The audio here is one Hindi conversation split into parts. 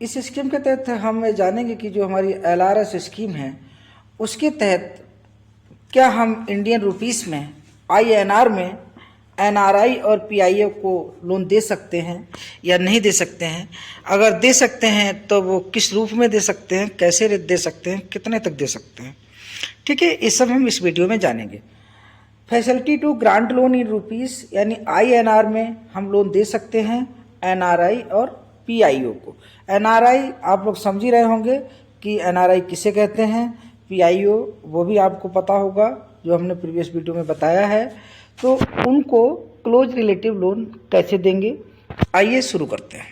इस स्कीम के तहत हम जानेंगे कि जो हमारी LRS स्कीम है उसके तहत क्या हम इंडियन रुपीस में INR में NRI और PIO को लोन दे सकते हैं या नहीं दे सकते हैं। अगर दे सकते हैं तो वो किस रूप में दे सकते हैं, कैसे दे सकते हैं, कितने तक दे सकते हैं। ठीक है, ये सब हम इस वीडियो में जानेंगे। Facility to grant loan in rupees यानी INR में हम लोन दे सकते हैं NRI और PIO को। NRI आप लोग समझ ही रहे होंगे कि NRI किसे कहते हैं, PIO वो भी आपको पता होगा जो हमने प्रीवियस वीडियो में बताया है। तो उनको क्लोज रिलेटिव लोन कैसे देंगे, आइए शुरू करते हैं।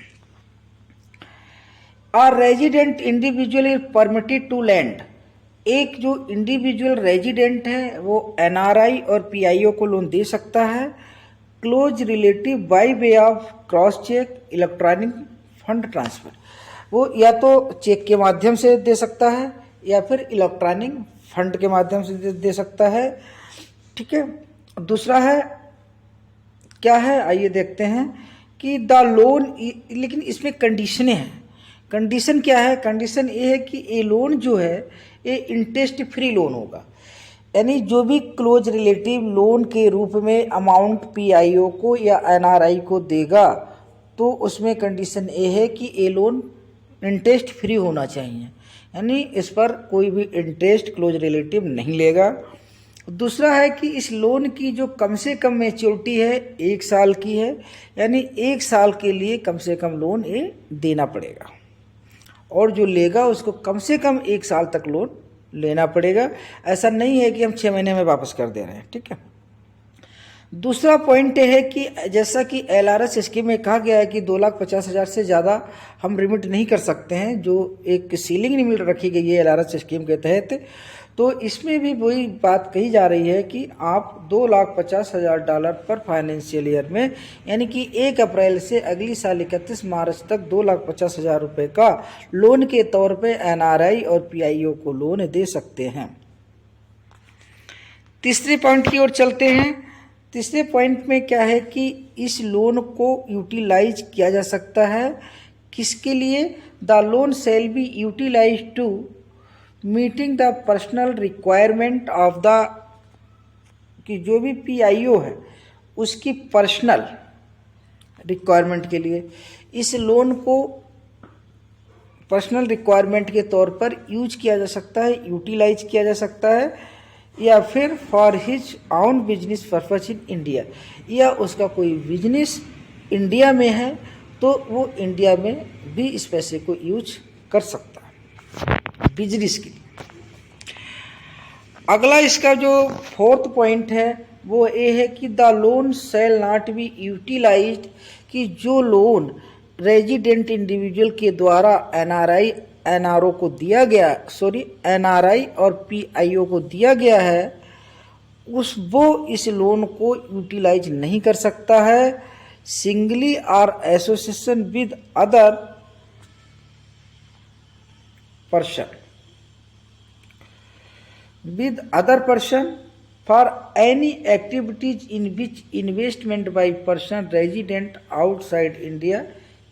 Are resident individual is permitted to lend, एक जो इंडिविजुअल रेजिडेंट है वो NRI और PIO को लोन दे सकता है close relative by way of cross cheque electronic fund transfer. वो या तो चेक के माध्यम से दे सकता है या फिर इलेक्ट्रॉनिक फंड के माध्यम से दे सकता है। ठीक है, दूसरा है क्या है, आइए देखते हैं कि द लोन, लेकिन इसमें कंडीशनें हैं। कंडीशन क्या है, कंडीशन ये है कि ये लोन जो है ये इंटरेस्ट फ्री लोन होगा, यानी जो भी क्लोज रिलेटिव लोन के रूप में अमाउंट PIO को या NRI को देगा तो उसमें कंडीशन ये है कि ये लोन इंटरेस्ट फ्री होना चाहिए, यानी इस पर कोई भी इंटरेस्ट क्लोज रिलेटिव नहीं लेगा। दूसरा है कि इस लोन की जो कम से कम मैच्योरिटी है 1 साल की है, यानी 1 साल के लिए कम से कम लोन ये देना पड़ेगा और जो लेगा उसको कम से कम 1 साल तक लोन लेना पड़ेगा। ऐसा नहीं है कि हम 6 महीने में वापस कर दे रहे हैं। ठीक है, दूसरा पॉइंट ये है कि जैसा कि LRS स्कीम में कहा गया है कि 2,50,000 से ज़्यादा हम रिमिट नहीं कर सकते हैं, जो एक सीलिंग लिमिट रखी गई है LRS स्कीम के तहत। तो इसमें भी वही बात कही जा रही है कि आप $2,50,000 पर फाइनेंशियल ईयर में, यानी कि 1 अप्रैल से अगली साल 31 मार्च तक $2,50,000 रुपये का लोन के तौर पे NRI और PIO को लोन दे सकते हैं। तीसरे पॉइंट की ओर चलते हैं। तीसरे पॉइंट में क्या है कि इस लोन को यूटिलाइज किया जा सकता है, किसके लिए, the loan shall be utilise to meeting the personal requirement of the, कि जो भी PIO है उसकी पर्सनल रिक्वायरमेंट के लिए इस लोन को पर्सनल रिक्वायरमेंट के तौर पर यूज किया जा सकता है, यूटिलाइज किया जा सकता है, या फिर for his on business purpose in India, या उसका कोई बिजनेस इंडिया में है तो वो इंडिया में भी इस पैसे को यूज कर सकता है बिजनेस के लिए। अगला इसका जो 4th पॉइंट है वो ये है कि the loan shall not be utilised, कि जो लोन रेजिडेंट इंडिविजुअल के द्वारा NRI NRO को दिया गया, NRI और PIO को दिया गया है, वो इस लोन को यूटिलाइज नहीं कर सकता है सिंगली और association with other person for any activities in which investment by person resident outside India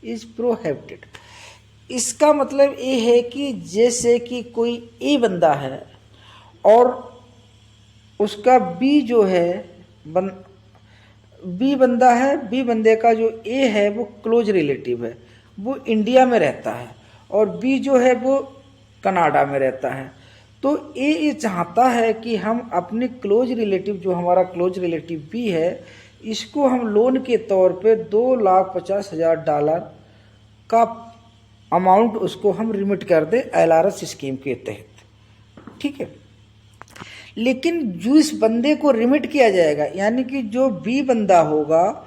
is prohibited. इसका मतलब ये है कि जैसे कि कोई A बंदा है और उसका B जो है B बंदा है, B बंदे का जो A है वो क्लोज रिलेटिव है, वो इंडिया में रहता है, और B जो है वो कनाडा में रहता है। तो A ये चाहता है कि हम अपने क्लोज रिलेटिव, जो हमारा क्लोज रिलेटिव B है, इसको हम लोन के तौर पे $2,50,000 का अमाउंट उसको हम रिमिट कर दें LRS स्कीम के तहत। ठीक है, लेकिन जो इस बंदे को रिमिट किया जाएगा, यानी कि जो B बंदा होगा,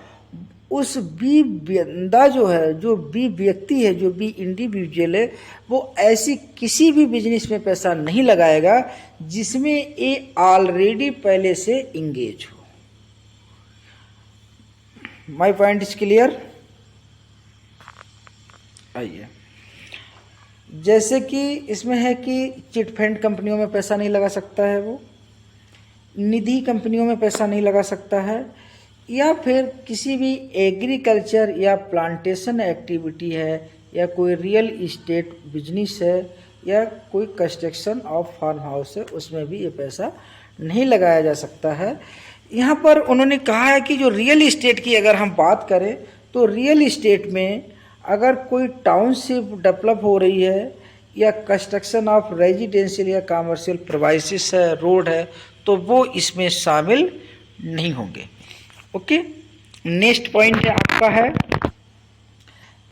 उस B बंदा जो है, जो B व्यक्ति है, जो B इंडिविजुअल है, वो ऐसी किसी भी बिजनेस में पैसा नहीं लगाएगा जिसमें ये ऑलरेडी पहले से इंगेज हो। My point is clear. आइए, जैसे कि इसमें है कि चिट फंड कंपनियों में पैसा नहीं लगा सकता है, वो निधि कंपनियों में पैसा नहीं लगा सकता है, या फिर किसी भी एग्रीकल्चर या प्लांटेशन एक्टिविटी है या कोई रियल इस्टेट बिजनेस है या कोई कंस्ट्रक्शन ऑफ फार्म हाउस है, उसमें भी ये पैसा नहीं लगाया जा सकता है। यहाँ पर उन्होंने कहा है कि जो रियल इस्टेट की अगर हम बात करें तो रियल इस्टेट में अगर कोई टाउनशिप डेवलप हो रही है या कंस्ट्रक्शन ऑफ रेजिडेंशियल या कमर्शियल प्रोवाइसेस है, रोड है, तो वो इसमें शामिल नहीं होंगे। ओके, नेक्स्ट पॉइंट है आपका है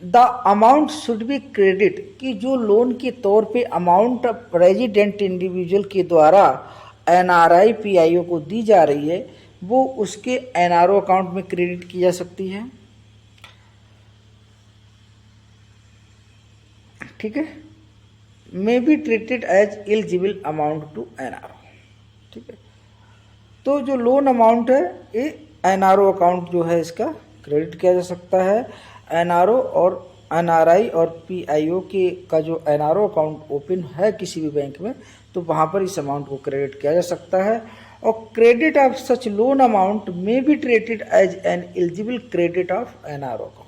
the amount should be credit, कि जो लोन के तौर पे अमाउंट रेजिडेंट इंडिविजुअल के द्वारा एनआरआई पीआईओ को दी जा रही है वो उसके एनआरओ अकाउंट में क्रेडिट की जा सकती है। ठीक है, may be treated as eligible amount to NRO. ठीक है, तो जो लोन अमाउंट है ये एनआरओ अकाउंट जो है इसका क्रेडिट किया जा सकता है। एनआरओ और एनआरआई और पीआईओ के का जो एनआरओ अकाउंट ओपन है किसी भी बैंक में, तो वहाँ पर इस अमाउंट को क्रेडिट किया जा सकता है। और credit of such loan amount may be treated as an eligible credit of NRO account.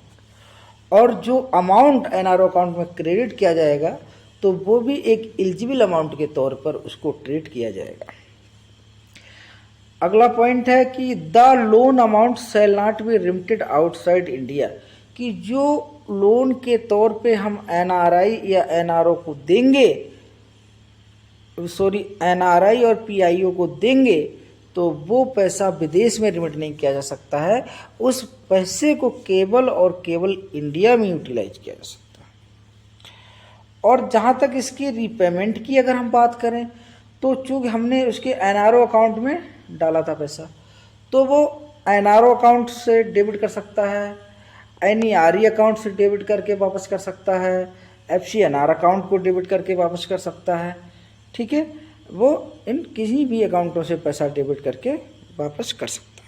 और जो अमाउंट एनआरओ अकाउंट में क्रेडिट किया जाएगा तो वो भी एक एलिजिबल अमाउंट के तौर पर उसको ट्रीट किया जाएगा। अगला पॉइंट है कि the loan amount shell not B remitted outside India, कि जो लोन के तौर पे हम एनआरआई या एनआरओ को देंगे, एनआरआई और पीआईओ को देंगे, तो वो पैसा विदेश में रिमिट नहीं किया जा सकता है। उस पैसे को केवल और केवल इंडिया में यूटिलाइज किया जा सकता है। और जहाँ तक इसकी रीपेमेंट की अगर हम बात करें तो चूँकि हमने उसके एनआरओ अकाउंट में डाला था पैसा, तो वो एनआरओ अकाउंट से डेबिट कर सकता है, एनईआरई अकाउंट से डेबिट करके वापस कर सकता है, एफसीएनआर अकाउंट को डेबिट करके वापस कर सकता है। ठीक है, वो इन किसी भी अकाउंटों से पैसा डेबिट करके वापस कर सकता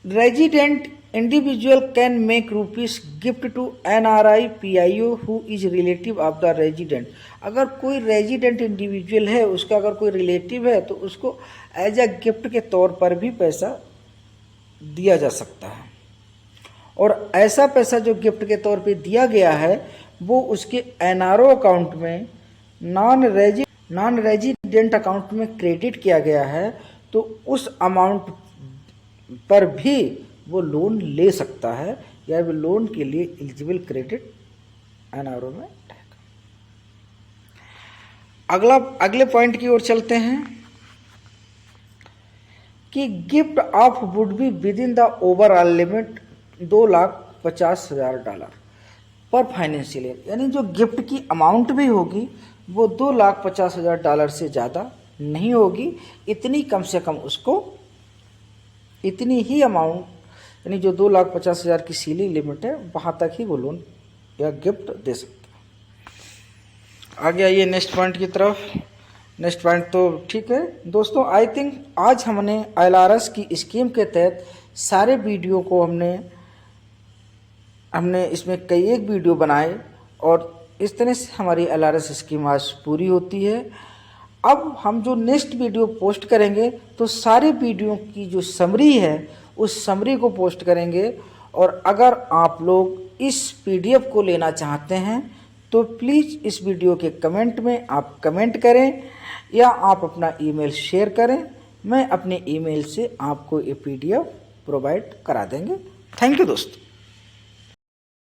है। Resident individual can make rupees gift to NRI PIO who is relative of the resident. अगर कोई रेजिडेंट इंडिविजुअल है, उसका अगर कोई रिलेटिव है, तो उसको एज अ गिफ्ट के तौर पर भी पैसा दिया जा सकता है। और ऐसा पैसा जो गिफ्ट के तौर पे दिया गया है वो उसके एनआरओ अकाउंट में नॉन रेजिडेंट अकाउंट में क्रेडिट किया गया है, तो उस अमाउंट पर भी वो लोन ले सकता है या वो लोन के लिए एलिजिबल क्रेडिट एनआरओ में रहेगा। अगले पॉइंट की ओर चलते हैं कि gift of would be with in the overall limit $2,50,000 पर फाइनेंशियल ईयर, यानी जो गिफ्ट की अमाउंट भी होगी वो $2,50,000 से ज़्यादा नहीं होगी। इतनी कम से कम उसको इतनी ही अमाउंट, यानी जो 2,50,000 की सीलिंग लिमिट है वहाँ तक ही वो लोन या गिफ्ट दे सकता है। आगे आइए नेक्स्ट पॉइंट की तरफ। नेक्स्ट पॉइंट तो ठीक है दोस्तों, आई थिंक आज हमने ILRS की स्कीम के तहत सारे वीडियो को हमने इसमें कई एक वीडियो बनाए और इस तरह से हमारी ILRS स्कीम आज पूरी होती है। अब हम जो नेक्स्ट वीडियो पोस्ट करेंगे तो सारे वीडियो की जो समरी है उस समरी को पोस्ट करेंगे। और अगर आप लोग इस PDF को लेना चाहते हैं तो प्लीज़ इस वीडियो के कमेंट में आप कमेंट करें या आप अपना ईमेल शेयर करें। मैं अपने ईमेल से आपको ये PDF प्रोवाइड करा देंगे। थैंक यू दोस्तों।